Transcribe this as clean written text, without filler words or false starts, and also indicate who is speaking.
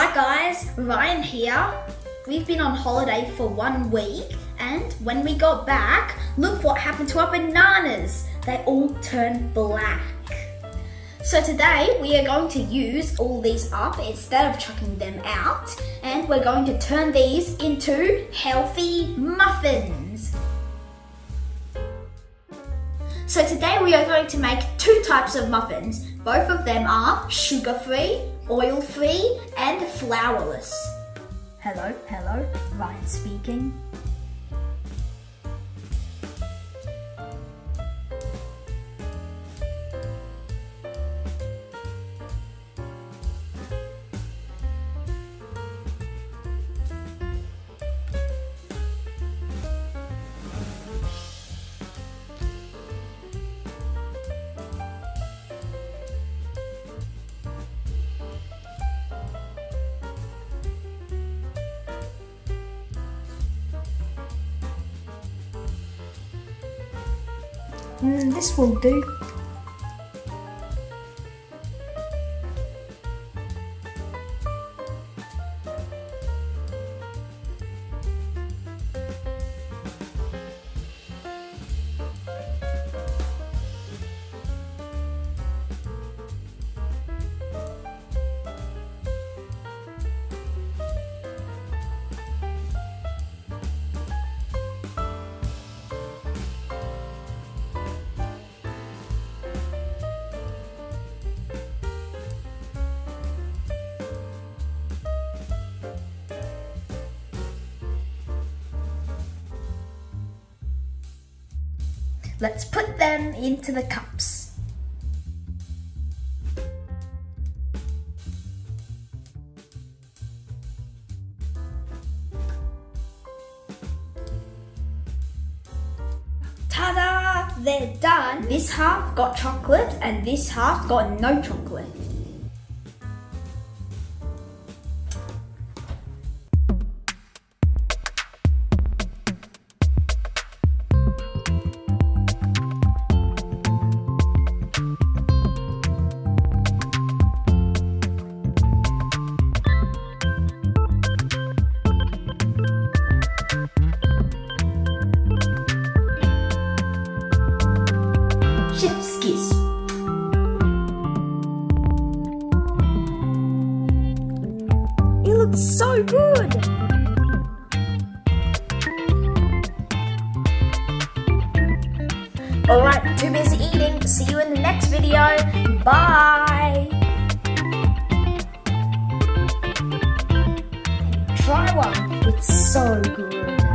Speaker 1: Hi guys, Ryan here. We've been on holiday for 1 week and when we got back, look what happened to our bananas. They all turned black. So today we are going to use all these up instead of chucking them out, and we're going to turn these into healthy muffins. So today we are going to make 2 types of muffins. Both of them are sugar-free, oil-free and flourless. Hello, Ryan speaking. This will do. Let's put them into the cups. Ta-da! They're done. This half got chocolate and this half got no chocolate. Chef's kiss. It looks so good. Alright, too busy eating. See you in the next video. Bye. Try one. It's so good.